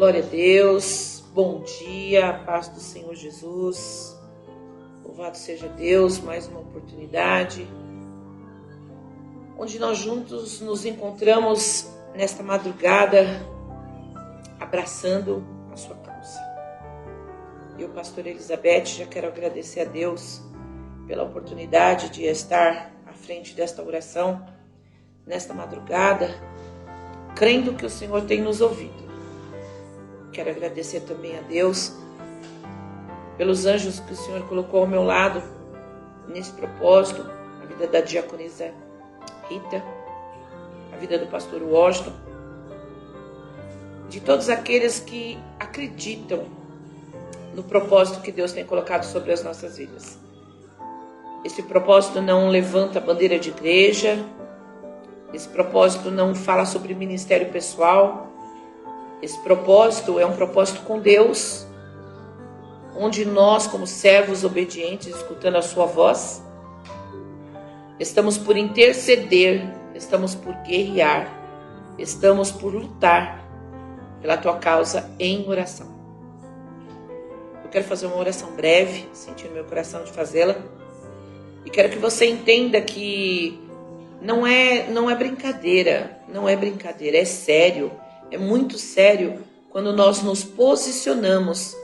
Glória a Deus, bom dia, a paz do Senhor Jesus. Louvado seja Deus, mais uma oportunidade, onde nós juntos nos encontramos nesta madrugada, abraçando a sua causa. Eu, pastor Elizabeth, já quero agradecer a Deus pela oportunidade de estar à frente desta oração, nesta madrugada, crendo que o Senhor tem nos ouvido. Quero agradecer também a Deus pelos anjos que o Senhor colocou ao meu lado nesse propósito, a vida da diaconisa Rita, a vida do pastor Washington, de todos aqueles que acreditam no propósito que Deus tem colocado sobre as nossas vidas. Esse propósito não levanta a bandeira de igreja, esse propósito não fala sobre ministério pessoal. Esse propósito é um propósito com Deus, onde nós, como servos obedientes, escutando a sua voz, estamos por interceder, estamos por guerrear, estamos por lutar pela tua causa em oração. Eu quero fazer uma oração breve, senti no meu coração de fazê-la, e quero que você entenda que não é brincadeira, é sério. É muito sério quando nós nos posicionamos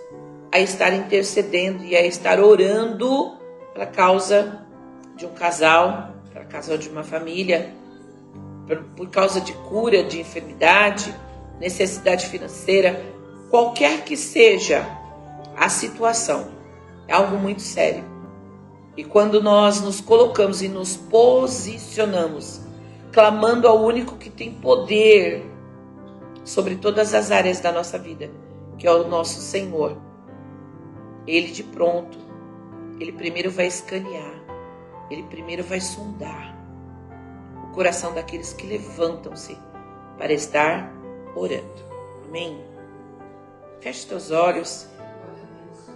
a estar intercedendo e a estar orando pela causa de um casal, pela causa de uma família, por causa de cura, de enfermidade, necessidade financeira, qualquer que seja a situação, é algo muito sério. E quando nós nos colocamos e nos posicionamos, clamando ao único que tem poder sobre todas as áreas da nossa vida, que é o nosso Senhor, Ele de pronto, Ele primeiro vai escanear, Ele primeiro vai sondar o coração daqueles que levantam-se para estar orando. Amém? Feche teus olhos,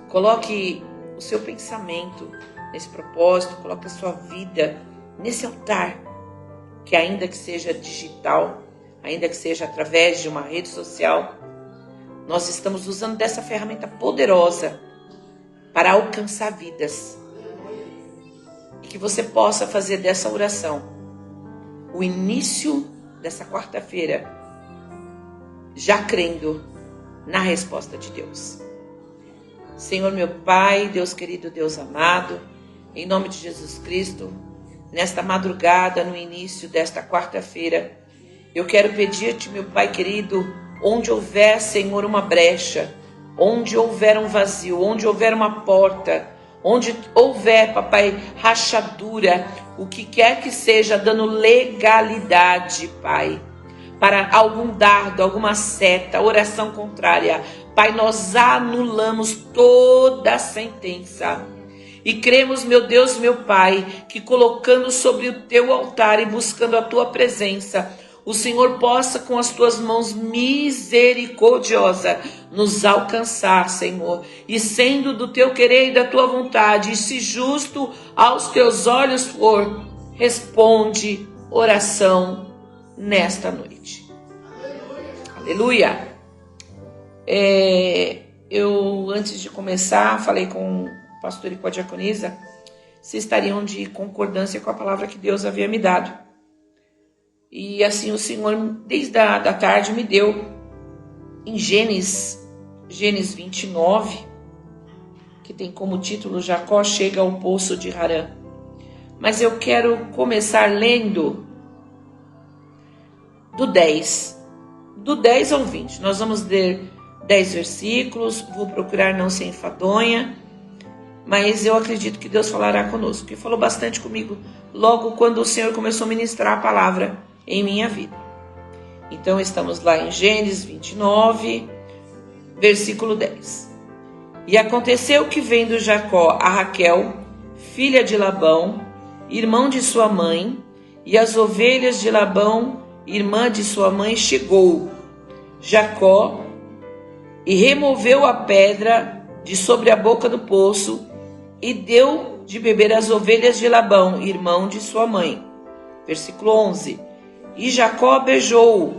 coloque o seu pensamento nesse propósito, coloque a sua vida nesse altar, que ainda que seja digital, ainda que seja através de uma rede social, nós estamos usando dessa ferramenta poderosa para alcançar vidas. E que você possa fazer dessa oração o início dessa quarta-feira, já crendo na resposta de Deus. Senhor meu Pai, Deus querido, Deus amado, em nome de Jesus Cristo, nesta madrugada, no início desta quarta-feira, eu quero pedir-te, meu Pai querido, onde houver, Senhor, uma brecha, onde houver um vazio, onde houver uma porta, onde houver, papai, rachadura, o que quer que seja, dando legalidade, Pai, para algum dardo, alguma seta, oração contrária, Pai, nós anulamos toda a sentença. E cremos, meu Deus, meu Pai, que colocando sobre o teu altar e buscando a tua presença, o Senhor possa, com as tuas mãos misericordiosas, nos alcançar, Senhor. E sendo do teu querer e da tua vontade, e se justo aos teus olhos for, responde oração nesta noite. Aleluia! Eu, antes de começar, falei com o pastor e com a diaconisa se estariam de concordância com a palavra que Deus havia me dado. E assim o Senhor, desde a tarde, me deu em Gênesis 29, que tem como título Jacó chega ao poço de Harã. Mas eu quero começar lendo do 10 ao 20. Nós vamos ler 10 versículos, vou procurar não ser enfadonha, mas eu acredito que Deus falará conosco. E falou bastante comigo logo quando o Senhor começou a ministrar a palavra em minha vida. Então estamos lá em Gênesis 29, versículo 10. E aconteceu que, vendo Jacó a Raquel, filha de Labão, irmão de sua mãe, e as ovelhas de Labão, irmã de sua mãe, chegou Jacó e removeu a pedra de sobre a boca do poço e deu de beber às ovelhas de Labão, irmão de sua mãe. Versículo 11. E Jacó beijou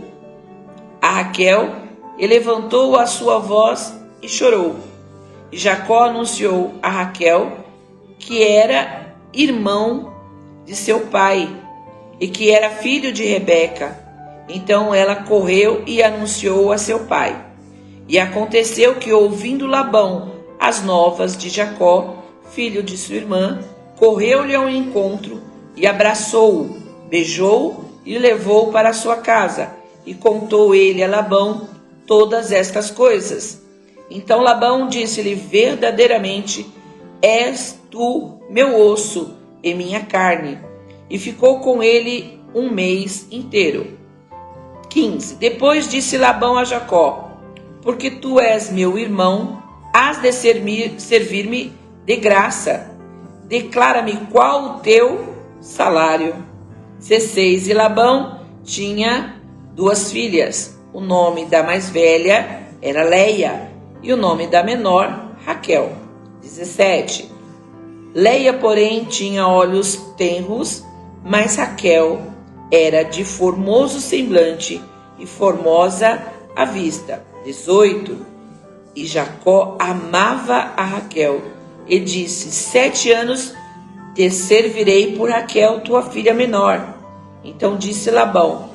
a Raquel e levantou a sua voz e chorou. E Jacó anunciou a Raquel que era irmão de seu pai e que era filho de Rebeca. Então ela correu e anunciou a seu pai. E aconteceu que, ouvindo Labão as novas de Jacó, filho de sua irmã, correu-lhe ao encontro e abraçou-o, beijou-o e levou-o para sua casa. E contou ele a Labão todas estas coisas. Então Labão disse-lhe: verdadeiramente és tu meu osso e minha carne. E ficou com ele 1 mês inteiro. 15. Depois disse Labão a Jacó: porque tu és meu irmão, hás de servir-me de graça. Declara-me qual o teu salário. 16. E Labão tinha 2 filhas. O nome da mais velha era Leia e o nome da menor Raquel. 17. Leia, porém, tinha olhos tenros, mas Raquel era de formoso semblante e formosa à vista. 18. E Jacó amava a Raquel e disse: 7 anos te servirei por Raquel, tua filha menor. Então disse Labão: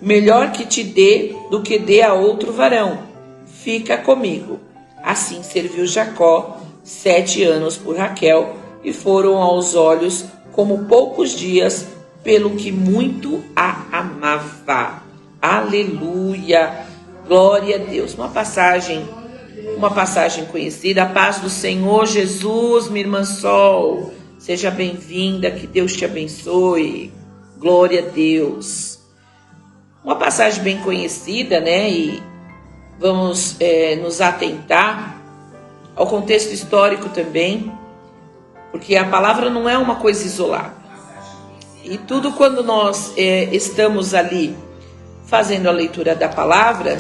melhor que te dê do que dê a outro varão. Fica comigo. Assim serviu Jacó 7 anos por Raquel, e foram aos olhos como poucos dias, pelo que muito a amava. Aleluia! Glória a Deus. Uma passagem conhecida. A paz do Senhor Jesus, minha irmã Sol. Seja bem-vinda, que Deus te abençoe. Glória a Deus. Uma passagem bem conhecida, né? E vamos nos atentar ao contexto histórico também, porque a palavra não é uma coisa isolada. E tudo quando nós estamos ali fazendo a leitura da palavra,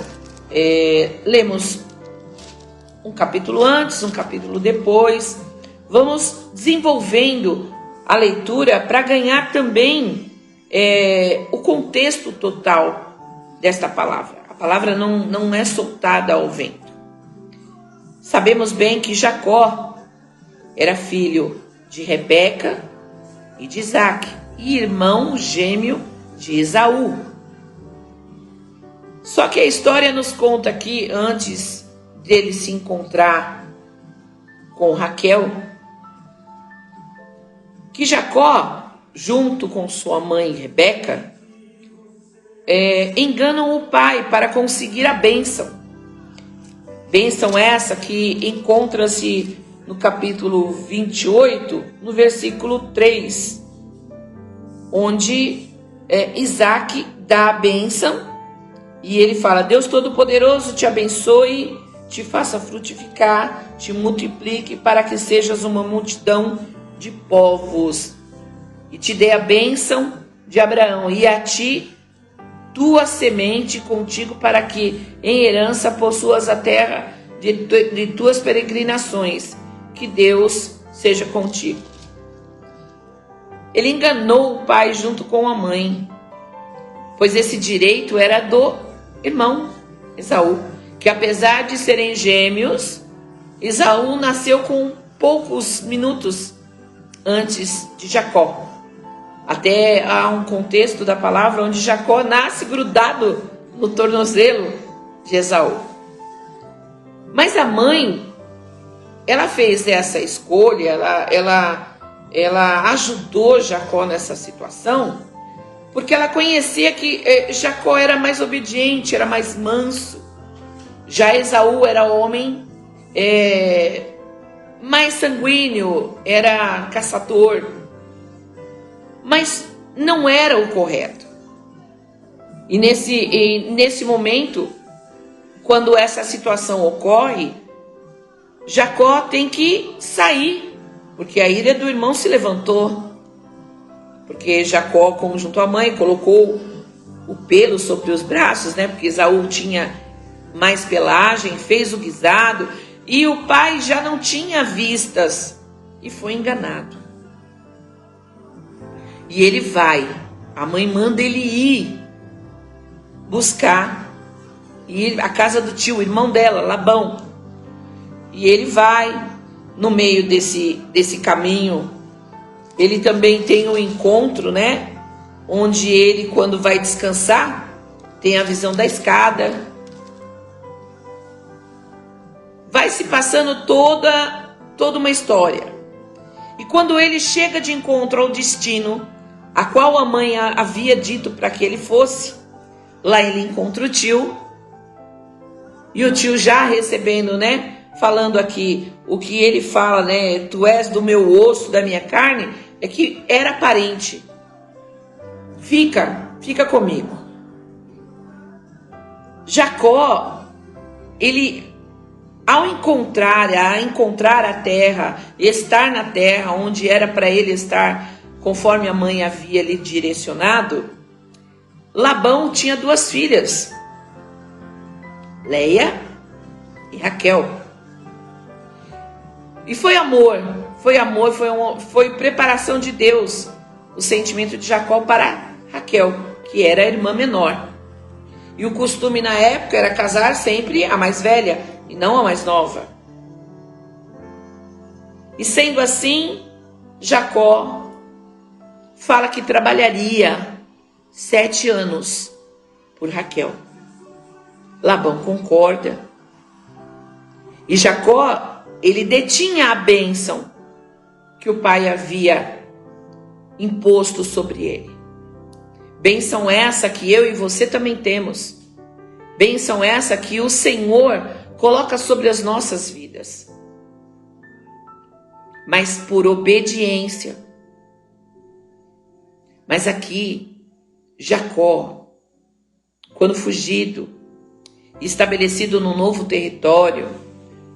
lemos um capítulo antes, um capítulo depois, vamos desenvolvendo a leitura para ganhar também o contexto total desta palavra. A palavra não é soltada ao vento. Sabemos bem que Jacó era filho de Rebeca e de Isaac, e irmão gêmeo de Esaú. Só que a história nos conta que antes dele se encontrar com Raquel, que Jacó, junto com sua mãe Rebeca, enganam o pai para conseguir a bênção. Bênção essa que encontra-se no capítulo 28, no versículo 3, onde Isaac dá a bênção e ele fala: Deus Todo-Poderoso te abençoe, te faça frutificar, te multiplique para que sejas uma multidão de povos, e te dê a bênção de Abraão, e a ti tua semente contigo, para que em herança possuas a terra de tuas peregrinações. Que Deus seja contigo. Ele enganou o pai junto com a mãe, pois esse direito era do irmão Esaú, que apesar de serem gêmeos, Esaú nasceu com poucos minutos antes de Jacó. Até há um contexto da palavra onde Jacó nasce grudado no tornozelo de Esaú. Mas a mãe, ela fez essa escolha, ela ajudou Jacó nessa situação, porque ela conhecia que Jacó era mais obediente, era mais manso. Já Esaú era homem mais sanguíneo, era caçador, mas não era o correto. E nesse momento, quando essa situação ocorre, Jacó tem que sair, porque a ira do irmão se levantou. Porque Jacó, como junto à mãe, colocou o pelo sobre os braços, né? Porque Esaú tinha mais pelagem, fez o guisado, e o pai já não tinha vistas e foi enganado. E ele vai, a mãe manda ele ir buscar e a casa do tio, o irmão dela, Labão. E ele vai no meio desse caminho. Ele também tem um encontro, né? Onde ele, quando vai descansar, tem a visão da escada. Vai se passando toda uma história. E quando ele chega de encontro ao destino, a qual a mãe havia dito para que ele fosse, lá ele encontra o tio. E o tio já recebendo, né? Falando aqui, o que ele fala, né? Tu és do meu osso, da minha carne, é que era parente. Fica comigo. Jacó, ele, ao encontrar a terra, estar na terra onde era para ele estar, conforme a mãe havia lhe direcionado, Labão tinha 2 filhas, Leia e Raquel. E foi preparação de Deus, o sentimento de Jacó para Raquel, que era a irmã menor. E o costume na época era casar sempre a mais velha e não a mais nova. E sendo assim, Jacó fala que trabalharia 7 anos por Raquel. Labão concorda. E Jacó, ele detinha a bênção que o pai havia imposto sobre ele. Bênção essa que eu e você também temos. Bênção essa que o Senhor coloca sobre as nossas vidas. Mas por obediência. Mas aqui, Jacó, quando fugido, estabelecido num novo território,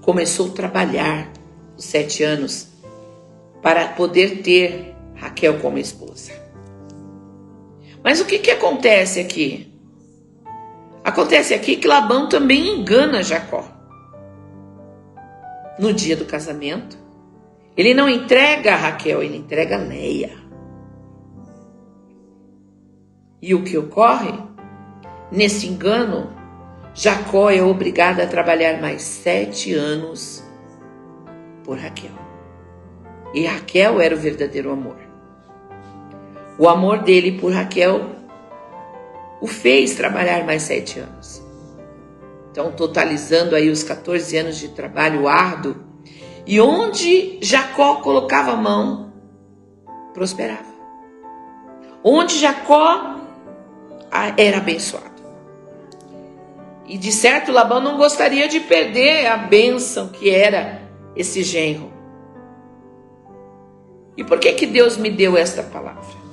começou a trabalhar os 7 anos para poder ter Raquel como esposa. Mas o que acontece aqui? Acontece aqui que Labão também engana Jacó. No dia do casamento, ele não entrega a Raquel, ele entrega a Leia. E o que ocorre? Nesse engano, Jacó é obrigado a trabalhar mais 7 anos por Raquel. E Raquel era o verdadeiro amor. O amor dele por Raquel o fez trabalhar mais 7 anos. Então, totalizando aí os 14 anos de trabalho árduo. E onde Jacó colocava a mão, prosperava. Onde Jacó era abençoado. E de certo, Labão não gostaria de perder a bênção que era esse genro. E por que Deus me deu esta palavra?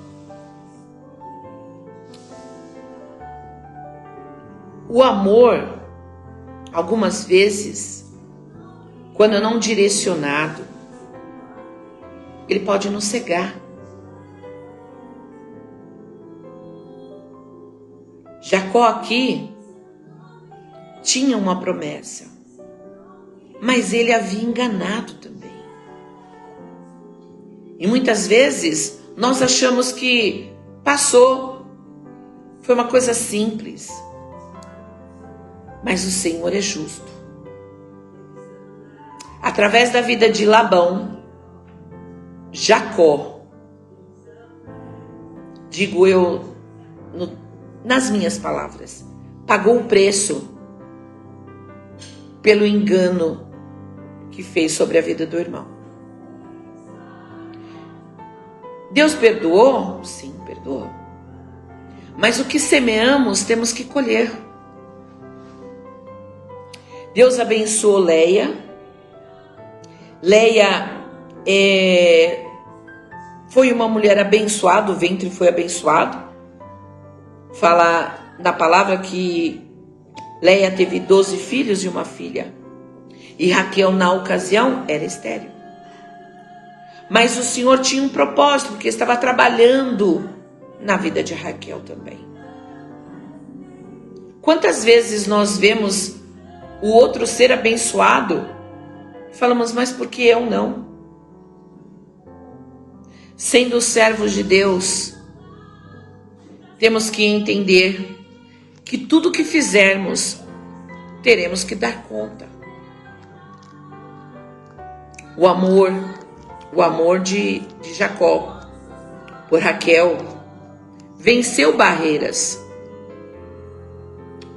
O amor, algumas vezes, quando não direcionado, ele pode nos cegar. Jacó aqui tinha uma promessa, mas ele havia enganado também. E muitas vezes nós achamos que passou, foi uma coisa simples. Mas o Senhor é justo. Através da vida de Labão, Jacó, digo eu nas minhas palavras, pagou o preço pelo engano que fez sobre a vida do irmão. Deus perdoou? Sim, perdoou. Mas o que semeamos temos que colher. Deus abençoou Leia. Leia foi uma mulher abençoada, o ventre foi abençoado. Fala na palavra que Leia teve 12 filhos e uma filha. E Raquel, na ocasião, era estéril. Mas o Senhor tinha um propósito, porque estava trabalhando na vida de Raquel também. Quantas vezes nós vemos o outro ser abençoado e falamos, mas por que eu não? Sendo servos de Deus, temos que entender que tudo que fizermos teremos que dar conta. O amor de Jacó por Raquel venceu barreiras.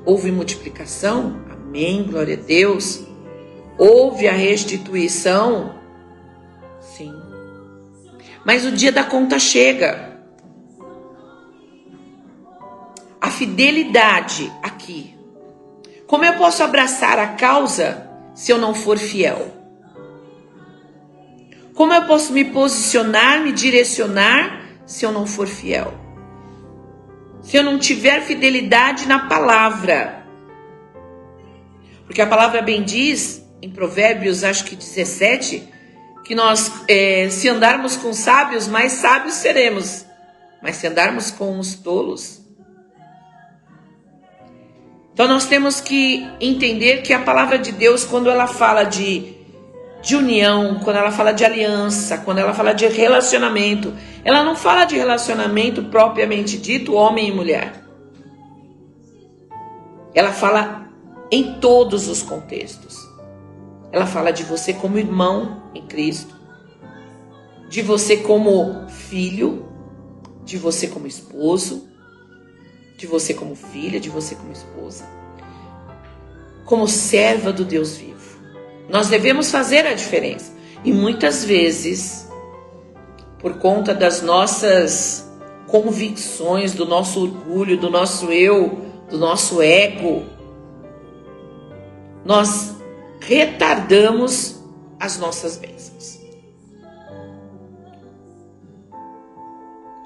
Houve multiplicação, amém, glória a Deus. Houve a restituição, sim. Mas o dia da conta chega. A fidelidade aqui. Como eu posso abraçar a causa se eu não for fiel? Como eu posso me posicionar, me direcionar se eu não for fiel? Se eu não tiver fidelidade na palavra. Porque a palavra bem diz, em Provérbios, acho que 17, que nós, se andarmos com sábios, mais sábios seremos. Mas se andarmos com os tolos... Então nós temos que entender que a palavra de Deus, quando ela fala de união, quando ela fala de aliança, quando ela fala de relacionamento, ela não fala de relacionamento propriamente dito, homem e mulher. Ela fala em todos os contextos. Ela fala de você como irmão em Cristo, de você como filho, de você como esposo, de você como filha, de você como esposa, como serva do Deus vivo. Nós devemos fazer a diferença. E muitas vezes, por conta das nossas convicções, do nosso orgulho, do nosso eu, do nosso ego, nós retardamos as nossas bênçãos.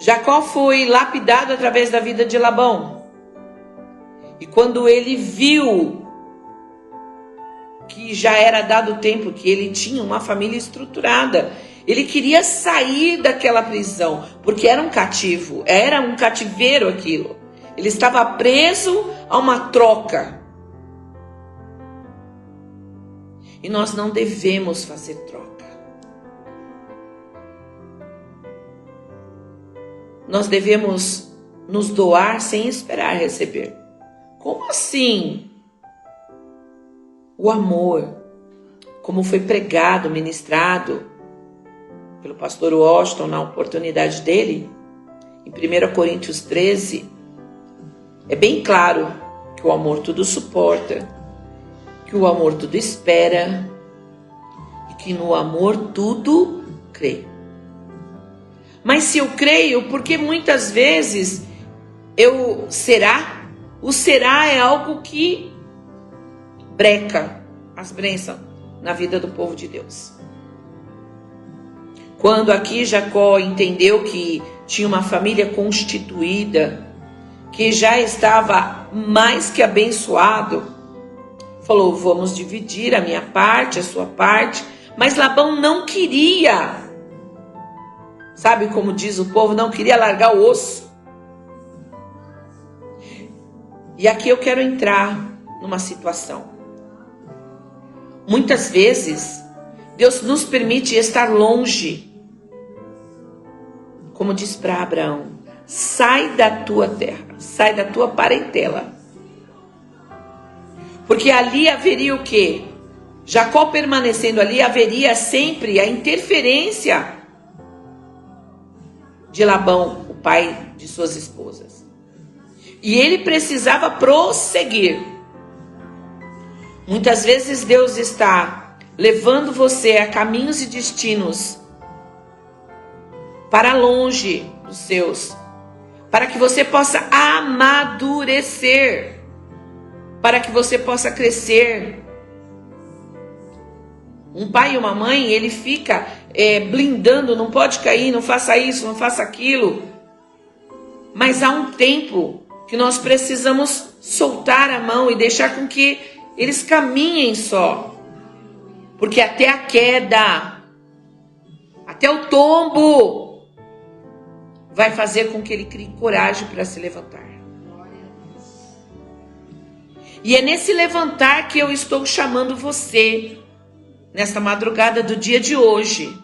Jacó foi lapidado através da vida de Labão. E quando ele viu que já era dado o tempo, que ele tinha uma família estruturada, ele queria sair daquela prisão, porque era um cativo, era um cativeiro aquilo. Ele estava preso a uma troca. E nós não devemos fazer troca. Nós devemos nos doar sem esperar receber. Como assim? O amor, como foi pregado, ministrado pelo pastor Washington na oportunidade dele, em 1 Coríntios 13, é bem claro que o amor tudo suporta, que o amor tudo espera e que no amor tudo crê. Mas se eu creio, porque muitas vezes o será é algo que breca as bênçãos na vida do povo de Deus. Quando aqui Jacó entendeu que tinha uma família constituída, que já estava mais que abençoado, falou, vamos dividir a minha parte, a sua parte, mas Labão não queria. Sabe como diz o povo, não queria largar o osso. E aqui eu quero entrar numa situação. Muitas vezes, Deus nos permite estar longe. Como diz para Abraão, sai da tua terra, sai da tua parentela. Porque ali haveria o quê? Jacó permanecendo ali, haveria sempre a interferência de Labão, o pai de suas esposas. E ele precisava prosseguir. Muitas vezes Deus está levando você a caminhos e destinos para longe dos seus, para que você possa amadurecer, para que você possa crescer. Um pai e uma mãe, ele fica blindando, não pode cair, não faça isso, não faça aquilo. Mas há um tempo que nós precisamos soltar a mão e deixar com que eles caminhem só. Porque até a queda, até o tombo, vai fazer com que ele crie coragem para se levantar. E é nesse levantar que eu estou chamando você, nesta madrugada do dia de hoje.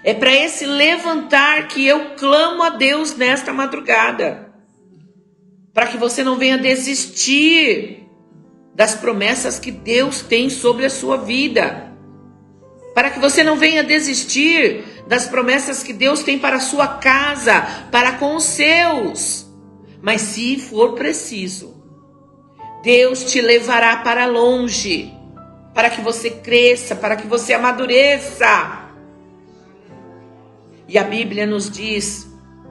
É para esse levantar que eu clamo a Deus nesta madrugada. Para que você não venha desistir das promessas que Deus tem sobre a sua vida. Para que você não venha desistir das promessas que Deus tem para a sua casa, para com os seus. Mas se for preciso, Deus te levará para longe, para que você cresça, para que você amadureça. E a Bíblia nos diz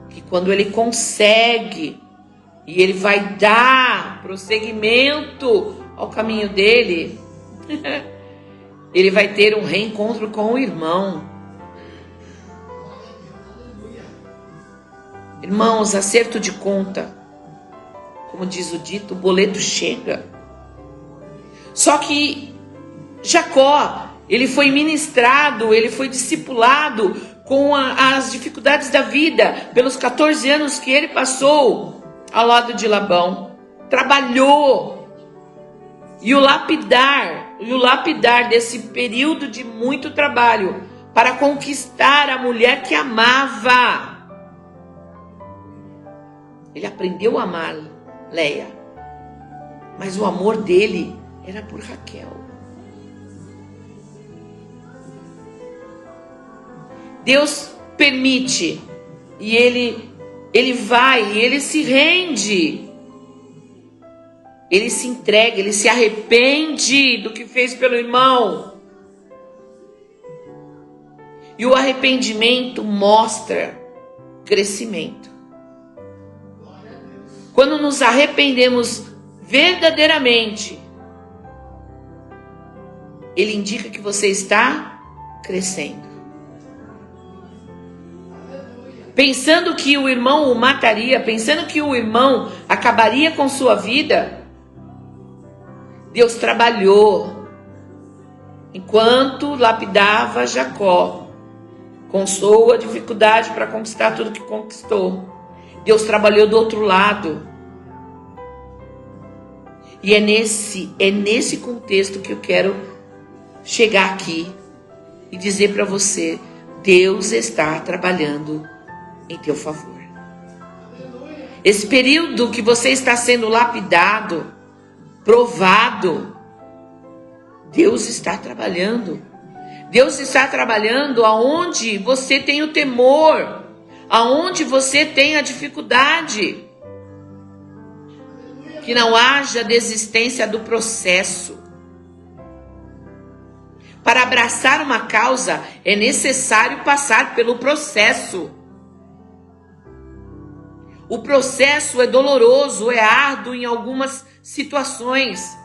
que quando Ele consegue, e Ele vai dar prosseguimento ao caminho dele, ele vai ter um reencontro com o irmão. Irmãos, acerto de conta, como diz o dito, o boleto chega. Só que Jacó, ele foi ministrado, ele foi discipulado com as dificuldades da vida, pelos 14 anos que ele passou ao lado de Labão. Trabalhou. E o lapidar desse período de muito trabalho para conquistar a mulher que amava. Ele aprendeu a amar Leia, mas o amor dele era por Raquel. Deus permite e ele vai, e ele se rende. Ele se entrega, ele se arrepende do que fez pelo irmão. E o arrependimento mostra crescimento. Quando nos arrependemos verdadeiramente, ele indica que você está crescendo. Pensando que o irmão o mataria, pensando que o irmão acabaria com sua vida, Deus trabalhou enquanto lapidava Jacó, com sua dificuldade para conquistar tudo que conquistou. Deus trabalhou do outro lado. E é nesse contexto que eu quero chegar aqui e dizer para você: Deus está trabalhando em teu favor. Esse período que você está sendo lapidado, provado, Deus está trabalhando. Deus está trabalhando aonde você tem o temor, aonde você tem a dificuldade. Que não haja desistência do processo. Para abraçar uma causa é necessário passar pelo processo. O processo é doloroso, é árduo em algumas situações,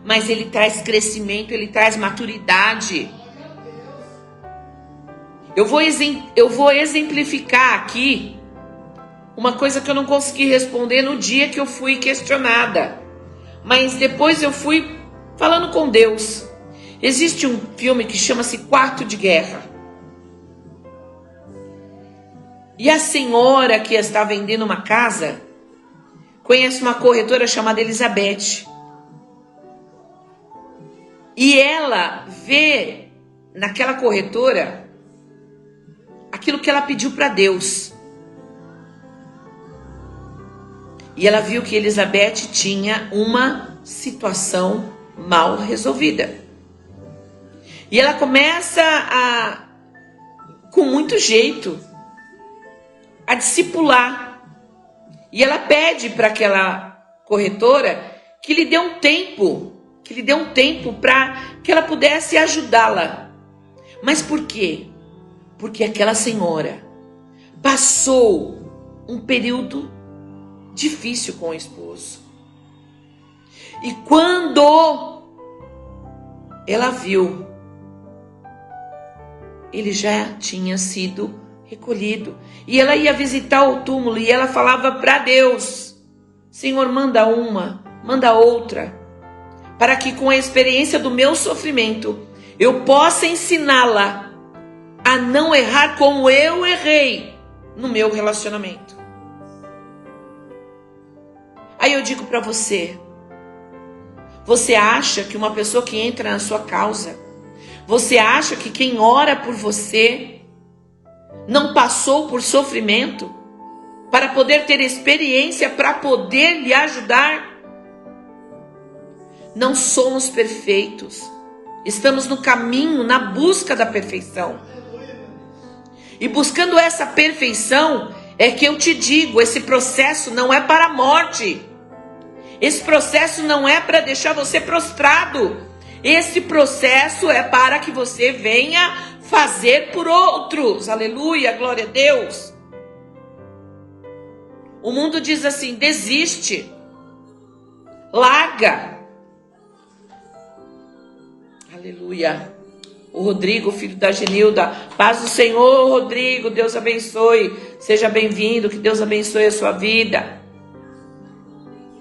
mas ele traz crescimento, ele traz maturidade. Eu vou exemplificar aqui uma coisa que eu não consegui responder no dia que eu fui questionada, mas depois eu fui falando com Deus. Existe um filme que chama-se Quarto de Guerra. E a senhora que está vendendo uma casa conhece uma corretora chamada Elizabeth. E ela vê naquela corretora aquilo que ela pediu para Deus. E ela viu que Elizabeth tinha uma situação mal resolvida. E ela começa com muito jeito, a discipular. E ela pede para aquela corretora que lhe dê um tempo, para que ela pudesse ajudá-la. Mas por quê? Porque aquela senhora passou um período difícil com o esposo. E quando ela viu, ele já tinha sido recolhido. E ela ia visitar o túmulo e ela falava para Deus: Senhor, manda uma, manda outra, para que com a experiência do meu sofrimento eu possa ensiná-la a não errar como eu errei no meu relacionamento. Aí eu digo para você: você acha que uma pessoa que entra na sua causa, você acha que quem ora por você não passou por sofrimento para poder ter experiência, para poder lhe ajudar? não somos perfeitos. Estamos no caminho, na busca da perfeição. E buscando essa perfeição, é que eu te digo, esse processo não é para a morte. Esse processo não é para deixar você prostrado. Esse processo é para que você venha fazer por outros. Aleluia, glória a Deus. O mundo diz assim, desiste. Larga. Aleluia. O Rodrigo, filho da Genilda. Paz do Senhor, Rodrigo. Deus abençoe. Seja bem-vindo. Que Deus abençoe a sua vida.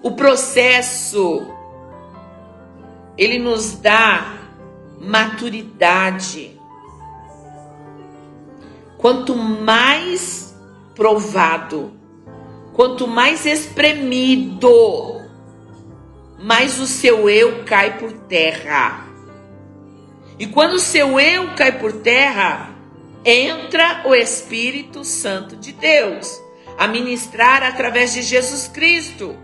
O processo, ele nos dá maturidade. Quanto mais provado, quanto mais espremido, mais o seu eu cai por terra. E quando o seu eu cai por terra, entra o Espírito Santo de Deus a ministrar através de Jesus Cristo.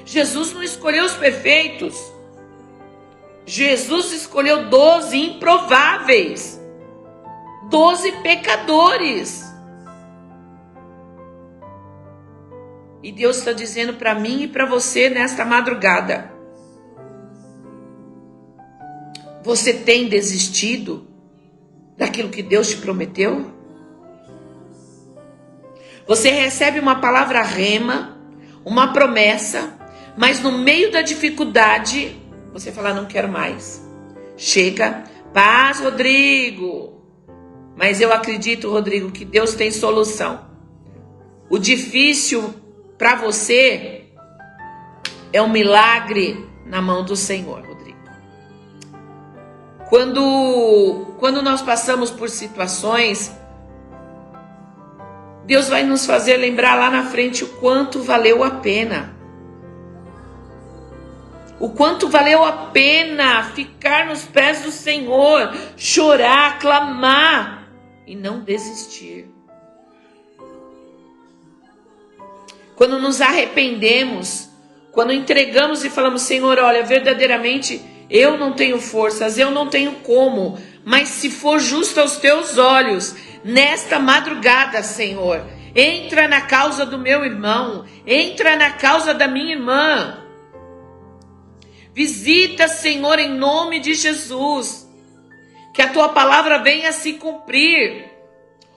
Jesus não escolheu os perfeitos. Jesus escolheu 12 improváveis. 12 pecadores. E Deus está dizendo para mim e para você nesta madrugada. Você tem desistido daquilo que Deus te prometeu? Você recebe uma palavra rema, uma promessa, mas no meio da dificuldade, você fala, não quero mais. Chega, paz, Rodrigo. Mas eu acredito, Rodrigo, que Deus tem solução. O difícil para você é um milagre na mão do Senhor, Rodrigo. Quando nós passamos por situações, Deus vai nos fazer lembrar lá na frente o quanto valeu a pena. O quanto valeu a pena ficar nos pés do Senhor, chorar, clamar e não desistir. Quando nos arrependemos, quando entregamos e falamos, Senhor, olha, verdadeiramente eu não tenho forças, eu não tenho como, mas se for justo aos teus olhos, nesta madrugada, Senhor, entra na causa do meu irmão, entra na causa da minha irmã. Visita, Senhor, em nome de Jesus, que a tua palavra venha se cumprir.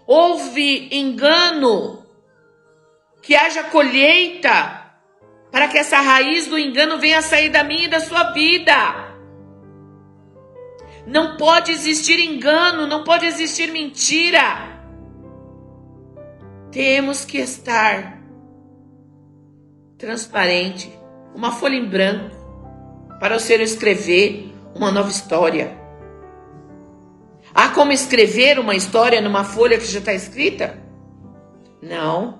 Houve engano, que haja colheita, para que essa raiz do engano venha sair da minha e da sua vida. Não pode existir engano, não pode existir mentira. Temos que estar transparente, uma folha em branco, para o Senhor escrever uma nova história. Há como escrever uma história numa folha que já está escrita? Não.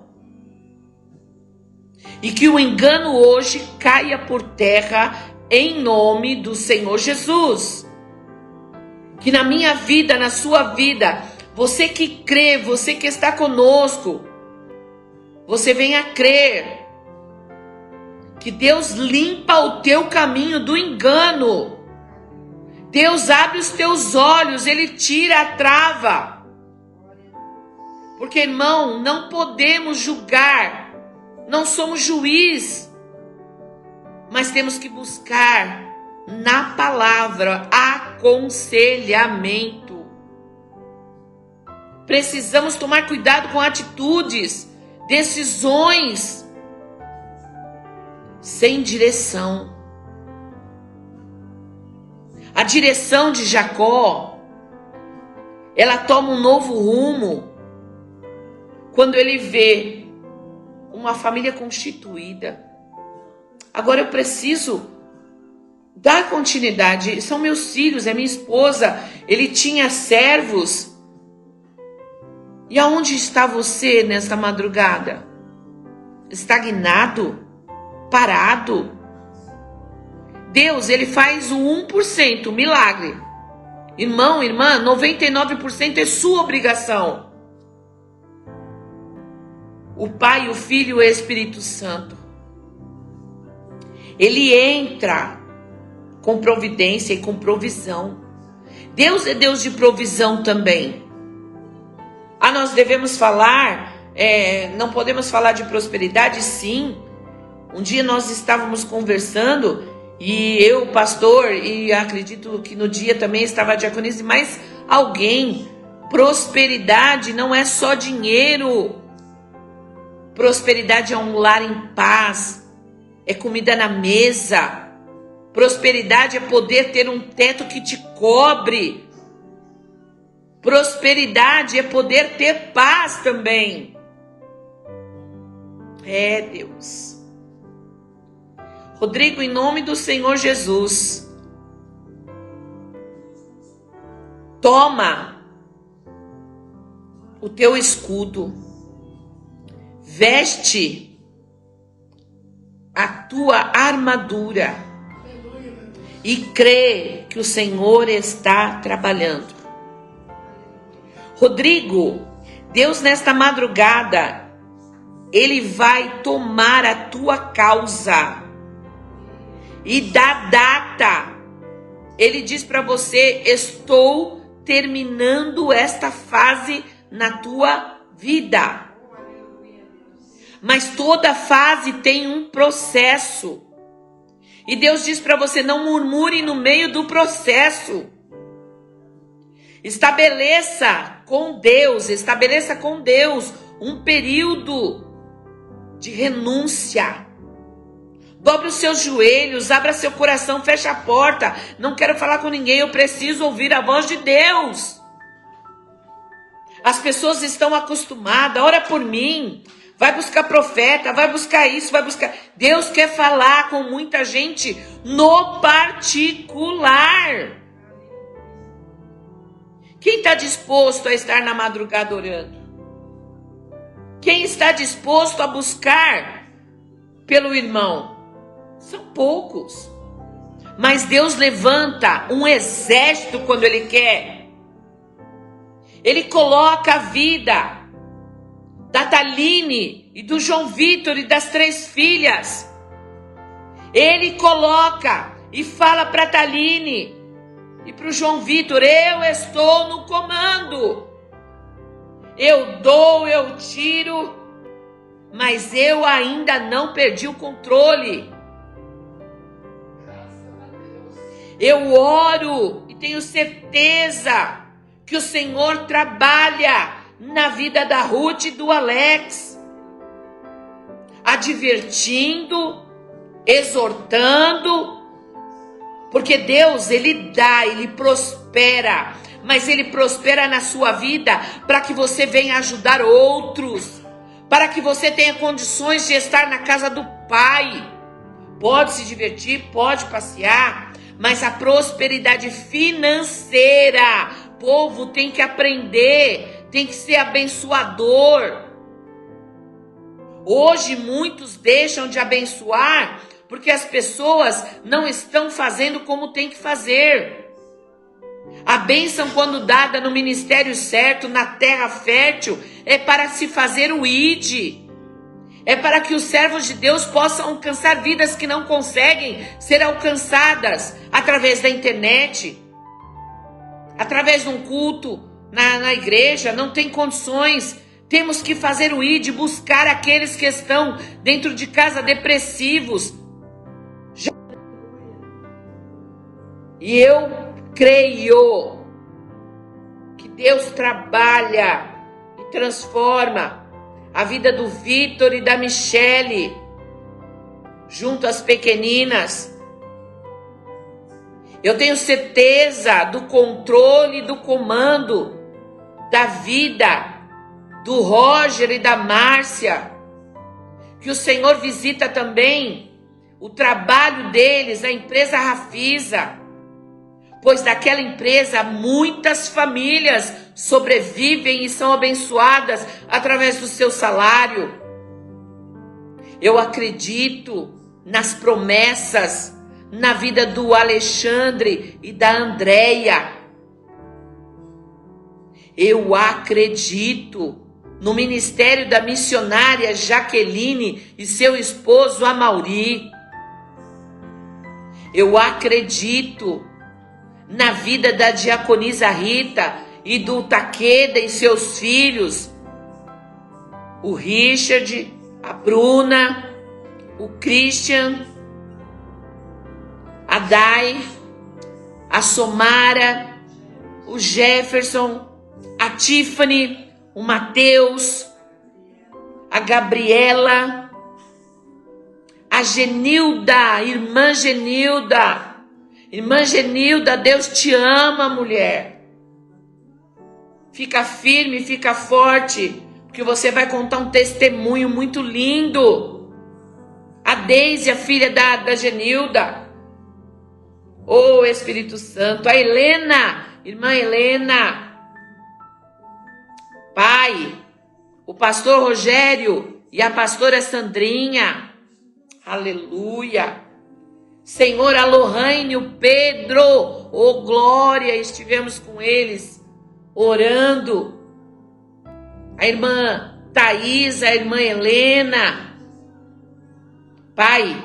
E que o engano hoje caia por terra em nome do Senhor Jesus. Que na minha vida, na sua vida, você que crê, você que está conosco, você venha crer que Deus limpa o teu caminho do engano. Deus abre os teus olhos, Ele tira a trava. Porque, irmão, não podemos julgar. Não somos juiz, mas temos que buscar na palavra aconselhamento. Precisamos tomar cuidado com atitudes, decisões sem direção. A direção de Jacó, ela toma um novo rumo quando ele vê uma família constituída. Agora eu preciso dar continuidade. São meus filhos, é minha esposa. Ele tinha servos. E aonde está você nesta madrugada? Estagnado? Parado? Deus, Ele faz o 1%, o milagre. Irmão, irmã, 99% é sua obrigação. O Pai, o Filho e o Espírito Santo. Ele entra com providência e com provisão. Deus é Deus de provisão também. Nós devemos falar, não podemos falar de prosperidade? Sim. Um dia nós estávamos conversando e eu, pastor, e acredito que no dia também estava a diaconisa e mais alguém. Prosperidade não é só dinheiro. Prosperidade é um lar em paz, é comida na mesa. Prosperidade é poder ter um teto que te cobre. Prosperidade é poder ter paz também. Deus. Rodrigo, em nome do Senhor Jesus, toma o teu escudo, veste a tua armadura e crê que o Senhor está trabalhando. Rodrigo, Deus nesta madrugada, Ele vai tomar a tua causa e da data. Ele diz para você: estou terminando esta fase na tua vida. Mas toda fase tem um processo. E Deus diz para você: não murmure no meio do processo. Estabeleça com Deus um período de renúncia. Dobre os seus joelhos, abra seu coração, fecha a porta. Não quero falar com ninguém, eu preciso ouvir a voz de Deus. As pessoas estão acostumadas, ora por mim. Vai buscar profeta, vai buscar isso, vai buscar... Deus quer falar com muita gente no particular. Quem está disposto a estar na madrugada orando? Quem está disposto a buscar pelo irmão? São poucos. Mas Deus levanta um exército quando Ele quer. Ele coloca a vida da Taline e do João Vitor e das 3 filhas. Ele coloca e fala para a Taline e para o João Vitor: eu estou no comando. Eu dou, eu tiro, mas eu ainda não perdi o controle. Eu oro e tenho certeza que o Senhor trabalha na vida da Ruth e do Alex, advertindo, exortando, porque Deus, Ele dá, Ele prospera, mas Ele prospera na sua vida para que você venha ajudar outros, para que você tenha condições de estar na casa do Pai. Pode se divertir, pode passear, mas a prosperidade financeira, povo tem que aprender, tem que ser abençoador. Hoje muitos deixam de abençoar porque as pessoas não estão fazendo como tem que fazer. A bênção, quando dada no ministério certo, na terra fértil, é para se fazer o ID. É para que os servos de Deus possam alcançar vidas que não conseguem ser alcançadas através da internet, através de um culto na igreja. Não tem condições. Temos que fazer o ID, buscar aqueles que estão dentro de casa depressivos. E eu creio que Deus trabalha e transforma a vida do Vitor e da Michele, junto às pequeninas. Eu tenho certeza do controle e do comando da vida do Roger e da Márcia, que o Senhor visita também o trabalho deles, a empresa Rafisa, pois daquela empresa muitas famílias sobrevivem e são abençoadas através do seu salário. Eu acredito nas promessas na vida do Alexandre e da Andréia. Eu acredito no ministério da missionária Jaqueline e seu esposo Amauri. Eu acredito na vida da diaconisa Rita e do Taqueda e seus filhos, o Richard, a Bruna, o Christian, a Dai, a Somara, o Jefferson, a Tiffany, o Mateus, a Gabriela, a Genilda, irmã Genilda. Irmã Genilda, Deus te ama, mulher. Fica firme, fica forte, porque você vai contar um testemunho muito lindo. A Deise, a filha da Genilda. Oh, Espírito Santo. A Helena, irmã Helena. Pai, o pastor Rogério e a pastora Sandrinha. Aleluia. Senhor, a Lohane, o Pedro, oh glória, estivemos com eles orando. A irmã Thaís, a irmã Helena. Pai,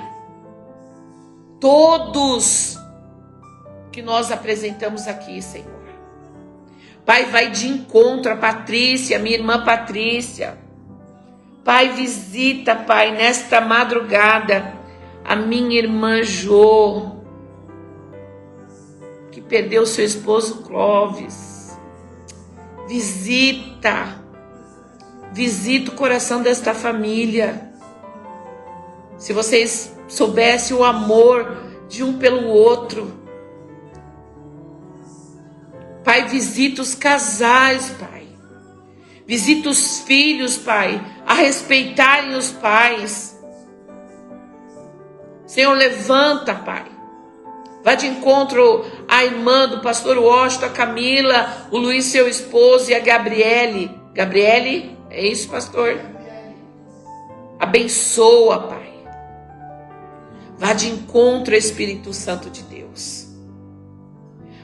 todos que nós apresentamos aqui, Senhor. Pai, vai de encontro a Patrícia, minha irmã Patrícia. Pai, visita, Pai, nesta madrugada, a minha irmã Jo, que perdeu seu esposo Clóvis. Visita o coração desta família. Se vocês soubessem o amor de um pelo outro. Pai, visita os casais, Pai. Visita os filhos, Pai, a respeitarem os pais. Senhor, levanta, Pai. Vá de encontro à irmã do pastor Washington, a Camila, o Luiz, seu esposo, e a Gabriele. Gabriele, é isso, pastor? Abençoa, Pai. Vá de encontro, Espírito Santo de Deus.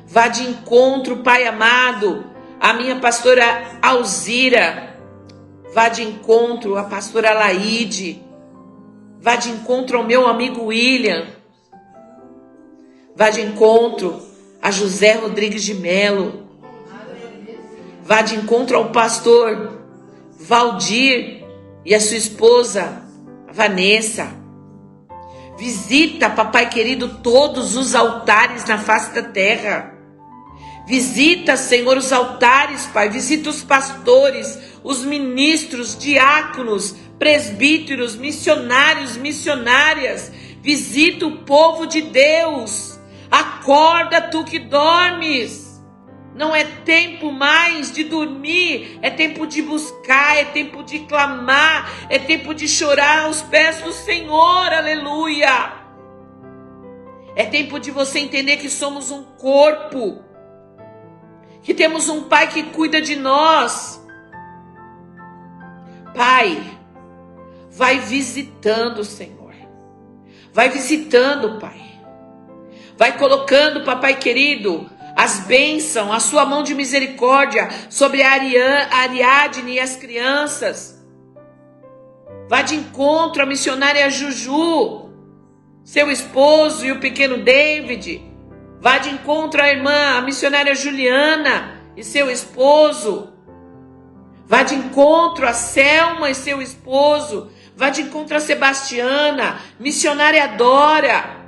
Vá de encontro, Pai amado, a minha pastora Alzira. Vá de encontro a pastora Laide. Vá de encontro ao meu amigo William. Vá de encontro a José Rodrigues de Melo. Vá de encontro ao pastor Valdir e a sua esposa Vanessa. Visita, papai querido, todos os altares na face da terra. Visita, Senhor, os altares, Pai. Visita os pastores, os ministros, diáconos, presbíteros, missionários, missionárias. Visita o povo de Deus. Acorda, tu que dormes. Não é tempo mais de dormir, é tempo de buscar, é tempo de clamar, é tempo de chorar aos pés do Senhor, aleluia. É tempo de você entender que somos um corpo, que temos um Pai que cuida de nós. Pai, vai visitando, Senhor. Vai visitando, Pai. Vai colocando, papai querido, as bênçãos, a sua mão de misericórdia sobre a Ariadne e as crianças. Vá de encontro à missionária Juju, seu esposo e o pequeno David. Vá de encontro à irmã, a missionária Juliana e seu esposo. Vá de encontro a Selma e seu esposo. Vá de encontro a Sebastiana, missionária Dora.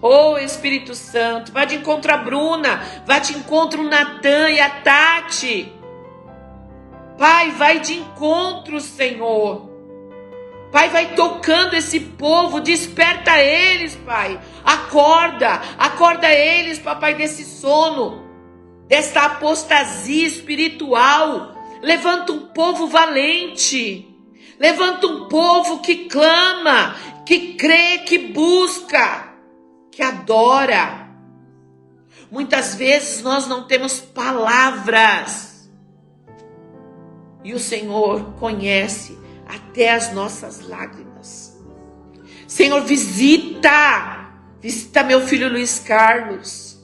Oh, Espírito Santo, vá de encontro a Bruna, vá de encontro o Natan e a Tati. Pai, vai de encontro, Senhor. Pai, vai tocando esse povo, desperta eles, Pai. Acorda eles, papai, desse sono, desta apostasia espiritual. Levanta um povo valente. Levanta um povo que clama, que crê, que busca, que adora. Muitas vezes nós não temos palavras. E o Senhor conhece até as nossas lágrimas. Senhor, visita meu filho Luiz Carlos.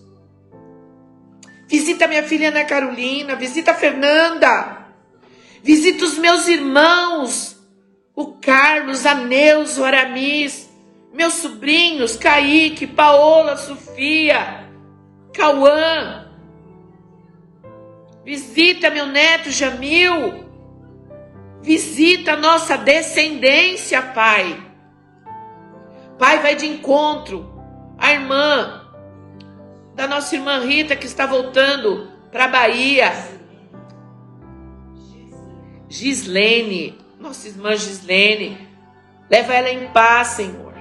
Visita minha filha Ana Carolina. Visita a Fernanda. Visita os meus irmãos, o Carlos, a Neuza, o Aramis. Meus sobrinhos, Kaique, Paola, Sofia, Cauã. Visita meu neto Jamil. Visita a nossa descendência, Pai. Pai, vai de encontro à irmã, da nossa irmã Rita, que está voltando para a Bahia. Gislene, nossa irmã Gislene, leva ela em paz, Senhor.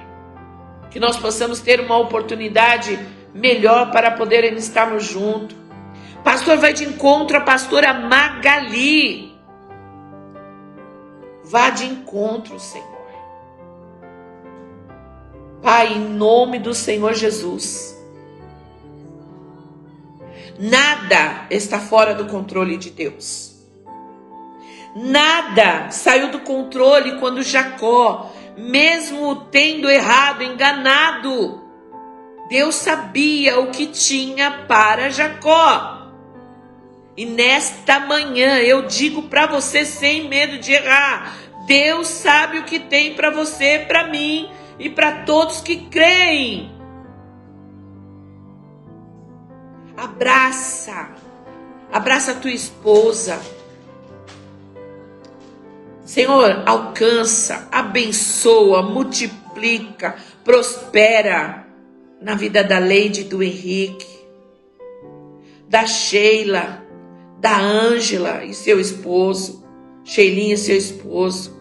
Que nós possamos ter uma oportunidade melhor para poderem estarmos juntos. Pastor, vai de encontro à pastora Magali. Vá de encontro, Senhor. Pai, em nome do Senhor Jesus. Nada está fora do controle de Deus. Nada saiu do controle quando Jacó, mesmo tendo errado, enganado, Deus sabia o que tinha para Jacó. E nesta manhã eu digo para você sem medo de errar, Deus sabe o que tem para você, para mim e para todos que creem. Abraça a tua esposa. Senhor, alcança, abençoa, multiplica, prospera na vida da Leide e do Henrique, da Sheila, da Ângela e seu esposo, Sheilinha e seu esposo.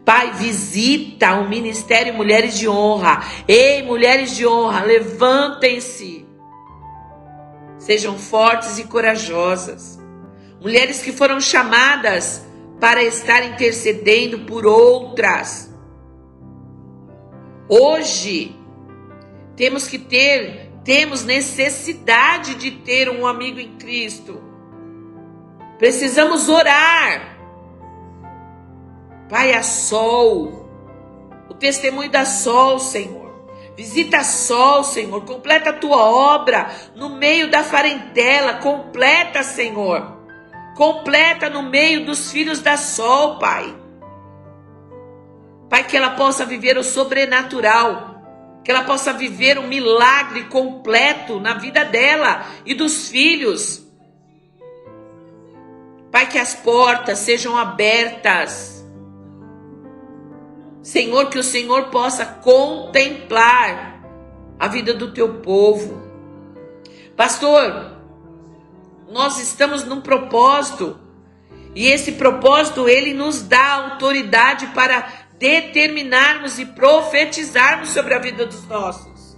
Pai, visita o Ministério Mulheres de Honra. Ei, mulheres de honra, levantem-se. Sejam fortes e corajosas. Mulheres que foram chamadas para estar intercedendo por outras. Hoje, temos necessidade de ter um amigo em Cristo. Precisamos orar. Pai, a Sol, o testemunho da Sol, Senhor. Visita a Sol, Senhor. Completa a tua obra no meio da parentela. Completa, Senhor. Completa no meio dos filhos da Sol, Pai. Pai, que ela possa viver o sobrenatural. Que ela possa viver um milagre completo na vida dela e dos filhos. Pai, que as portas sejam abertas. Senhor, que o Senhor possa contemplar a vida do teu povo. Pastor, nós estamos num propósito. E esse propósito, ele nos dá autoridade para determinarmos e profetizarmos sobre a vida dos nossos.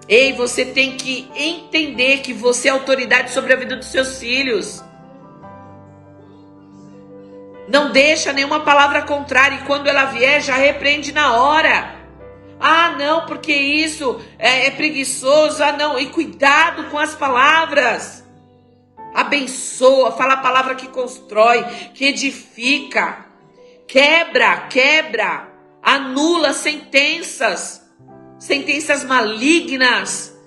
Ei, você tem que entender que você é autoridade sobre a vida dos seus filhos. Não deixa nenhuma palavra contrária e quando ela vier, já repreende na hora. Ah, não, porque isso é preguiçoso. Ah, não. E cuidado com as palavras. Abençoa, fala a palavra que constrói, que edifica. Quebra, anula sentenças malignas.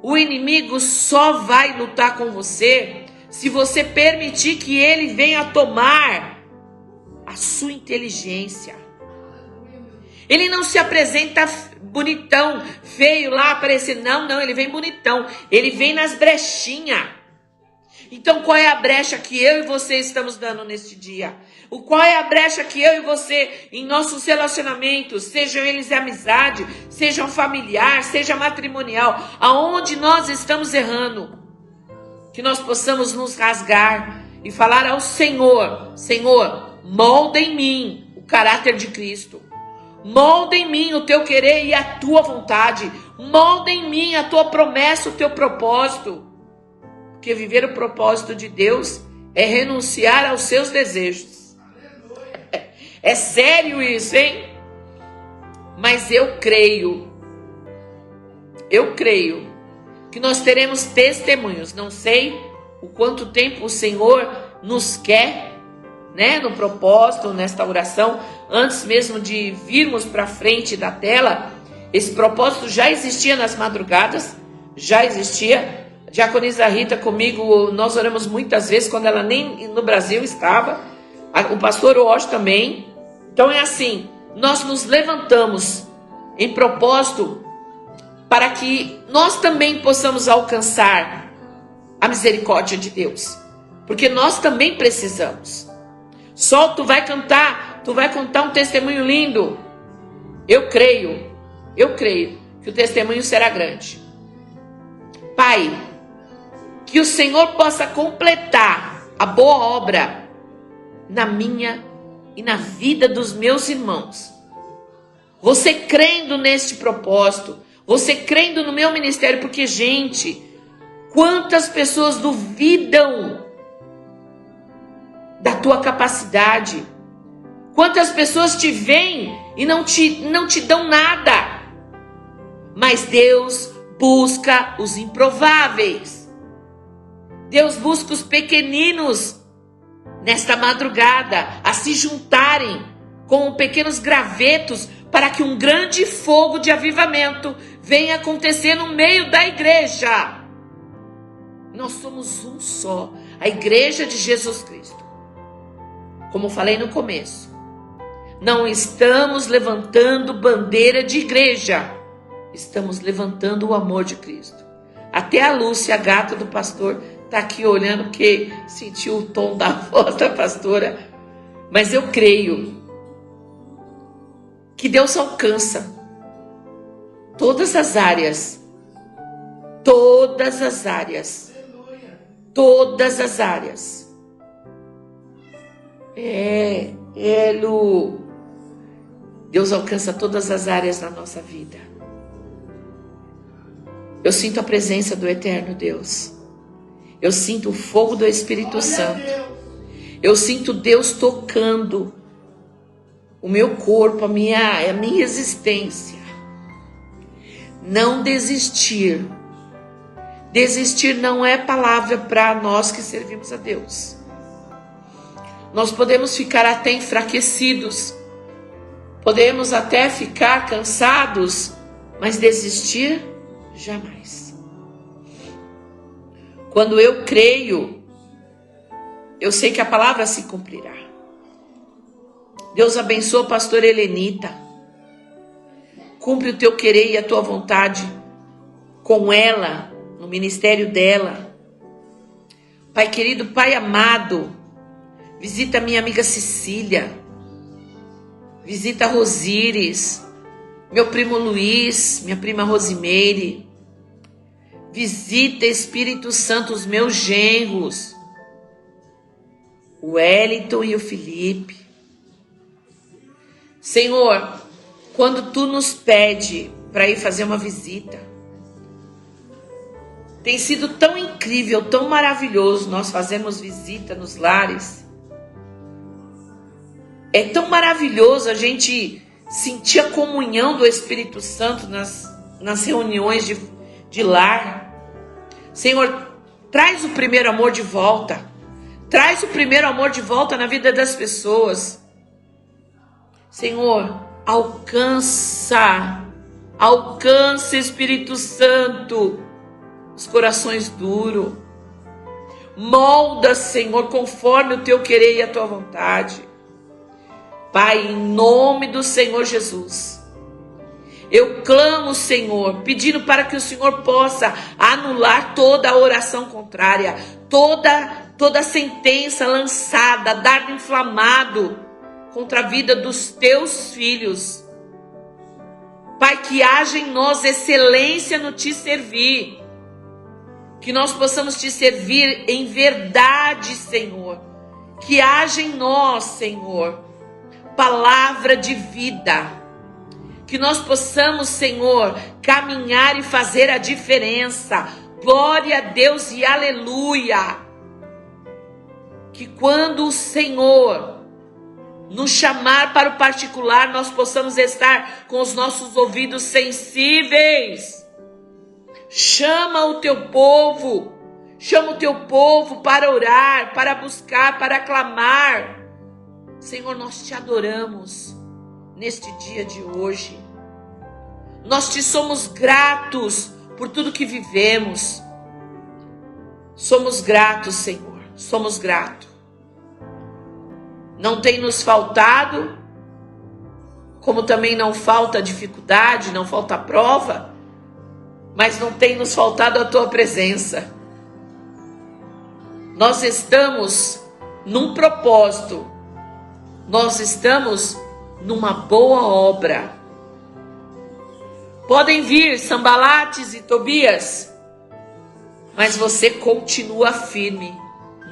O inimigo só vai lutar com você se você permitir que ele venha tomar a sua inteligência. Ele não se apresenta bonitão, feio lá, aparecendo. Não, ele vem bonitão. Ele vem nas brechinhas. Então qual é a brecha que eu e você estamos dando neste dia? Qual é a brecha que eu e você, em nossos relacionamentos, sejam eles de amizade, sejam familiar, seja matrimonial, aonde nós estamos errando? Que nós possamos nos rasgar e falar ao Senhor: Senhor, molda em mim o caráter de Cristo. Molda em mim o teu querer e a tua vontade. Molda em mim a tua promessa, o teu propósito. Porque viver o propósito de Deus é renunciar aos seus desejos. É sério isso, hein? Mas eu creio que nós teremos testemunhos. Não sei o quanto tempo o Senhor nos quer, né, no propósito, nesta oração. Antes mesmo de virmos para frente da tela, esse propósito já existia nas madrugadas, já existia. Diaconisa Rita comigo, nós oramos muitas vezes quando ela nem no Brasil estava. O pastor Osh também, Então é assim, nós nos levantamos em propósito para que nós também possamos alcançar a misericórdia de Deus. Porque nós também precisamos. Só tu vai contar um testemunho lindo. Eu creio que o testemunho será grande. Pai, que o Senhor possa completar a boa obra na minha e na vida dos meus irmãos. Você crendo neste propósito, você crendo no meu ministério, porque, gente, quantas pessoas duvidam da tua capacidade? Quantas pessoas te veem e não te dão nada? Mas Deus busca os improváveis. Deus busca os pequeninos nesta madrugada a se juntarem com pequenos gravetos para que um grande fogo de avivamento venha acontecer no meio da igreja. Nós somos um só, a igreja de Jesus Cristo. Como falei no começo, não estamos levantando bandeira de igreja, estamos levantando o amor de Cristo. Até a Lúcia, a gata do pastor, está aqui olhando porque sentiu o tom da voz da pastora. Mas eu creio que Deus alcança todas as áreas. Todas as áreas. Todas as áreas. Lu. Deus alcança todas as áreas na nossa vida. Eu sinto a presença do eterno Deus. Eu sinto o fogo do Espírito Santo. Eu sinto Deus tocando o meu corpo, a minha existência. Não desistir. Desistir não é palavra para nós que servimos a Deus. Nós podemos ficar até enfraquecidos. Podemos até ficar cansados, mas desistir jamais. Quando eu creio, eu sei que a palavra se cumprirá. Deus abençoa a pastora Helenita. Cumpre o teu querer e a tua vontade com ela, no ministério dela. Pai querido, Pai amado, visita minha amiga Cecília. Visita Rosíris, meu primo Luiz, minha prima Rosimeire. Visita, Espírito Santo, os meus genros, o Wellington e o Felipe. Senhor, quando Tu nos pede para ir fazer uma visita, tem sido tão incrível, tão maravilhoso nós fazermos visita nos lares. É tão maravilhoso a gente sentir a comunhão do Espírito Santo nas reuniões de lar. Senhor, traz o primeiro amor de volta. Traz o primeiro amor de volta na vida das pessoas. Senhor, alcança, Espírito Santo, os corações duros. Molda, Senhor, conforme o Teu querer e a Tua vontade. Pai, em nome do Senhor Jesus, eu clamo, Senhor, pedindo para que o Senhor possa anular toda a oração contrária, toda sentença lançada, dardo inflamado contra a vida dos Teus filhos. Pai, que haja em nós excelência no Te servir, que nós possamos Te servir em verdade, Senhor. Que haja em nós, Senhor, palavra de vida, que nós possamos, Senhor, caminhar e fazer a diferença. Glória a Deus e aleluia. Que quando o Senhor nos chamar para o particular, nós possamos estar com os nossos ouvidos sensíveis. Chama o Teu povo para orar, para buscar, para clamar. Senhor, nós Te adoramos neste dia de hoje. Nós Te somos gratos por tudo que vivemos. Somos gratos, Senhor, somos gratos. Não tem nos faltado como também não falta dificuldade, não falta prova, mas não tem nos faltado a tua presença. Nós estamos num propósito, nós estamos numa boa obra. Podem vir Sanbalates e Tobias, mas você continua firme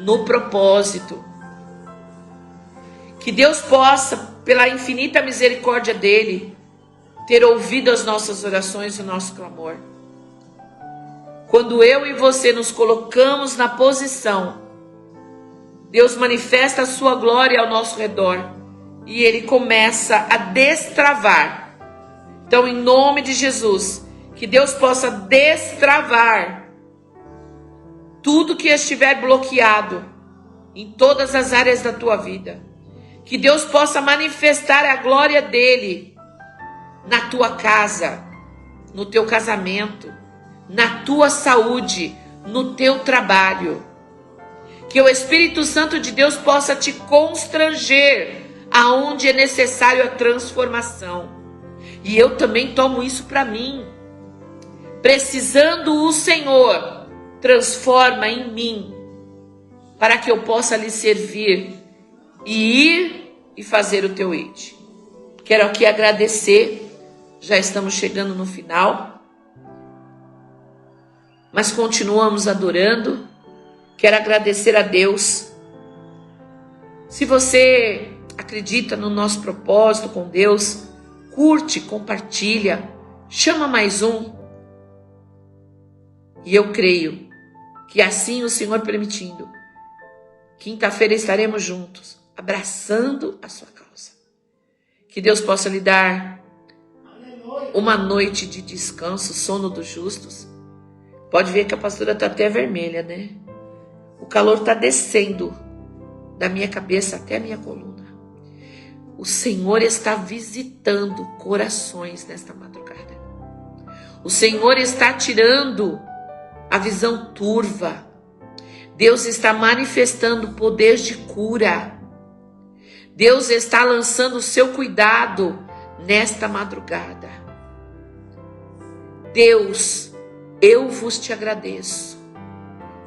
no propósito. Que Deus possa, pela infinita misericórdia dele, ter ouvido as nossas orações e o nosso clamor. Quando eu e você nos colocamos na posição, Deus manifesta a sua glória ao nosso redor e ele começa a destravar. Então, em nome de Jesus, que Deus possa destravar tudo que estiver bloqueado em todas as áreas da tua vida. Que Deus possa manifestar a glória dele na tua casa, no teu casamento, na tua saúde, no teu trabalho. Que o Espírito Santo de Deus possa te constranger aonde é necessário a transformação. E eu também tomo isso para mim. Precisando o Senhor, transforma em mim, para que eu possa lhe servir e ir e fazer o teu id. Quero aqui agradecer, já estamos chegando no final, mas continuamos adorando. Quero agradecer a Deus. Se você acredita no nosso propósito com Deus, curte, compartilha, chama mais um. E eu creio que assim o Senhor permitindo, quinta-feira estaremos juntos, abraçando a sua causa. Que Deus possa lhe dar uma noite de descanso, sono dos justos. Pode ver que a pastora está até vermelha, né? O calor está descendo da minha cabeça até a minha coluna. O Senhor está visitando corações nesta madrugada. O Senhor está tirando a visão turva. Deus está manifestando o poder de cura. Deus está lançando o seu cuidado nesta madrugada. Deus, eu vos te agradeço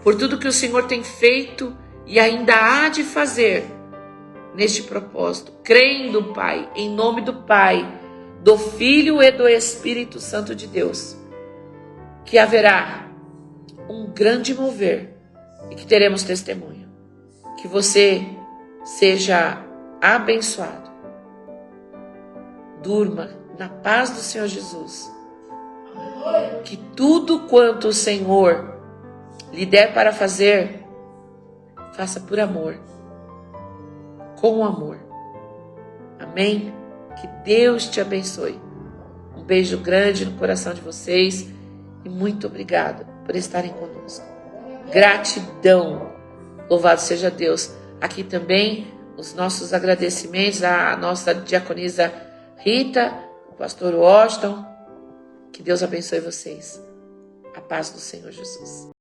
por tudo que o Senhor tem feito e ainda há de fazer neste propósito, crendo, Pai, em nome do Pai, do Filho e do Espírito Santo de Deus, que haverá um grande mover e que teremos testemunho. Que você seja abençoado. Durma na paz do Senhor Jesus. Que tudo quanto o Senhor lhe der para fazer, faça por amor, com amor. Amém? Que Deus te abençoe. Um beijo grande no coração de vocês e muito obrigado por estarem conosco. Gratidão. Louvado seja Deus. Aqui também os nossos agradecimentos à nossa diaconisa Rita, o pastor Washington. Que Deus abençoe vocês. A paz do Senhor Jesus.